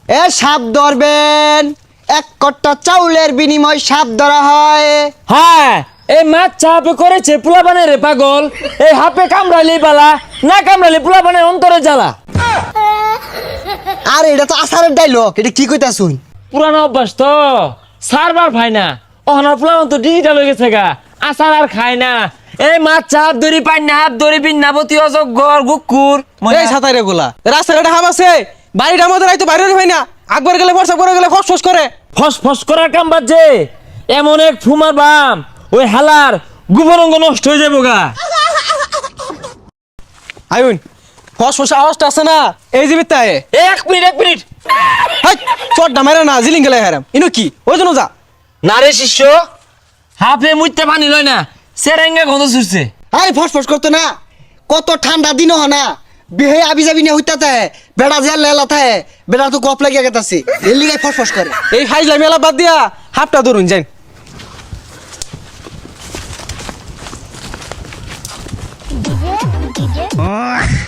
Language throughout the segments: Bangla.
এ সাপ ধরবেন, এক কট্টা চাউলের বিনিময় সাপ ধরা হয়। হ্যাঁ, এই মাছ চাপে করেছে পোলাপানের রে পাগল। এই হাপে কামড়ালি বালা, না কামড়ালি পোলাপানের অন্তরে জ্বালা। আর এটা তো আসারের ডাইলগ, এটা কি কইতা শুন? পুরানো অভ্যাস তো, সারবার ভাই না। ওহনার পোলাপান তো ডিজিটাল হয়ে গেছে গা, আসার আর খায় না। এই মাছ চাপ ধরি পাই না, হাত ধরি বিন্নাবতী অজগর গুকুর। এই সাতাই রে গোলা রাস্তার একটা হাম আছে, বাড়িটা আমাদের আইতো বাইরে হয় না, আকবার গেলে ফর্সা করে গেলে ফস ফস করে। ফস ফস করার কাম বাজছে, এমন এক ফুমার বাম ওই হালার গুবরঙ্গ নষ্ট হয়ে যাবো গা। আইন ফস ফস আওয়াজটা আছে না, এই জীবিত তাই। এক মিনিট। হাই চটটা মেরে না, জিলিং গেলে হারাম ইনো কি ওই জন্য যা না রে শিষ্য, হাফে মুইতে পানি লয় না, সেরেঙ্গা গন্ধ ছুটছে। আরে ফসফস করতো না, কত ঠান্ডা দিন হ না, বিহে আবি যাবি না হইতা থাকে, বেড়া যে লেলা থাকে, বেড়া তো গপ লাগিয়া গেতাছে, এর লিগাই ফসফস করে। এই ফাইজলা মেলা বাদ দিয়া হাফটা ধরুন যাই। DJ Baharul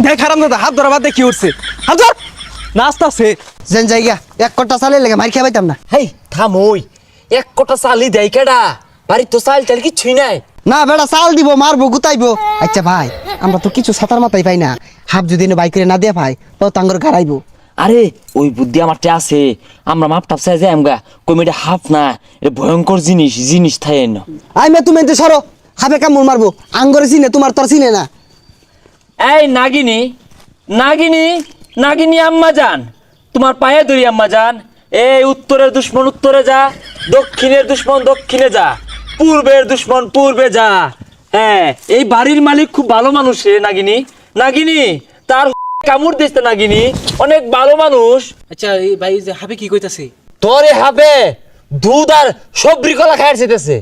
দেখ হারাম দাদা হাত ধরা বাদ দিয়ে কি উঠছে, হাত ধর নাস্তা আছে। যেন জায়গা এক কট্টা চালে লেগে মার খেয়ে পাইতাম না। হেই থামই, এক কোটা চালি দেয় কেডা? বাড়ির তো চাল টাল কিচ্ছুই নাই। না বেড়া চাল দিব, মারবো গুতাইবো। আচ্ছা ভাই, আমরা তো কিছু ছাতার মাথায় পাই না, হাফ যদি বাইক করে না দিয়ে পাই তো তাঙ্গর ঘাড়াইবো। আরে ওই বুদ্ধি আমারটা আছে, আমরা মাপ টাপ চাই যাই আমগা, কমিটা হাফ না, এটা ভয়ঙ্কর জিনিস থাকে না। আই মে তুমি এতে সরো, হাফে কামড় মারবো, আঙ্গরে চিনে তোমার তোর চিনে না। এই নাগিনী আম্মা জান, তোমার পায়ে ধরি আম্মা জান। এই উত্তরের দুশ্মন উত্তরে যা, দক্ষিণের দুশ্মন দক্ষিণে যা, পূর্বের দুশ্মন পূর্বে যা। হ্যাঁ, এই বাড়ির মালিক খুব ভালো মানুষ রে নাগিনী তার কামড় দিচ্ছে নাগিনী, অনেক ভালো মানুষ। আচ্ছা এই ভাই যে হাফে কি কইতাছে? তোরে হবে দুধ আর সবরি কলা খাইছে দিতেছে।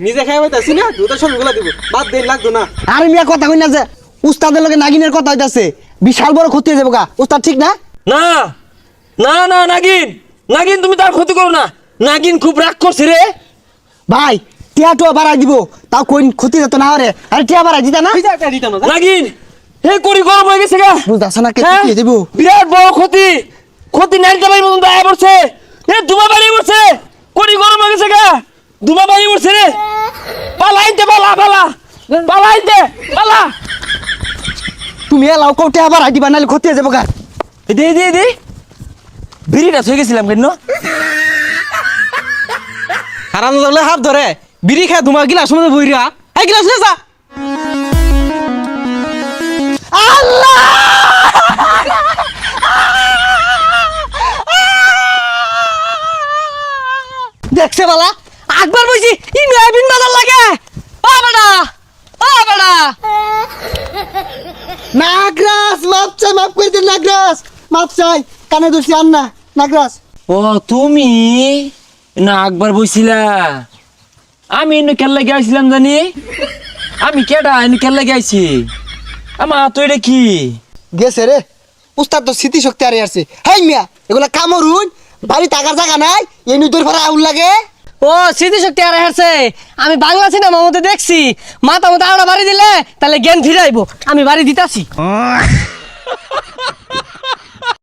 নিজে খাই পাইতাছি না, দুটা সব গুলা দিব, বাদ দেই লাগতো না। আরে মিয়া কথা কই না যে উস্তাদের লগে নাগিনের কথা হইতাছে, বিশাল বড় ক্ষতি হয়ে যাবো গা। উস্তাদ ঠিক না? না নাগিন তুমি তার ক্ষতি করো না, নাগিন খুব রাগ করছে রে। ভাই টিয়া টুয়া বাড়াই দিব, তাও কোন ক্ষতি যেত না হরে। আরে টিয়া বাড়াই দিতা না? নাগিন হে করি গরম হয়ে গেছে গা, বুঝতাছ না কে হ্যাঁ? কি দিব? বিরাট বড় ক্ষতি নাইতে পারি মতন দায় পড়ছে। এ দুমা বাড়ি পড়ছে, করি গরম হয়ে গেছে গা, দুমা বাড়ি পড়ছে রে। পালা তুমি এলাও কও টিয়া বাড়াই দিবা, নাহলে ক্ষতি হয়ে যাবো গা। দে বিড়িটা থয়ে গেছিলাম কেন? হারাম দাদা হাত ধরে বিড়ি খায় ধুমা গিলাস মধ্যে বইরা, এই গিলাস নে যা। আল্লাহ দেখছে বালা, আকবার বইছি ইনু আবিন বাজার লাগে। ও বেটা নাগরাজ, মাপ করে দিন নাগরাজ, মাপ চাই, কানে দোষী আন না নাগরাজ। ও তুমি না একবার বইছিলা, আমি এনে খেললে গেছিলাম জানি, আমি কেডা এনে খেললে গেছি, আমার তো এটা কি গেছে রে উস্তাদ, তো স্মৃতি শক্তি আরে আসছে। হাই মিয়া এগুলা কামড়ুন, বাড়ি টাকার জায়গা নাই, এই নুদর ভাড়া আউল লাগে। ও স্মৃতিশক্তি আর হেরছে, আমি বাংলা সিনেমার মধ্যে দেখছি, মাথা মতো আড়া বাড়ি দিলে তাহলে জ্ঞান ফিরাইবো, আমি বাড়ি দিতাছি।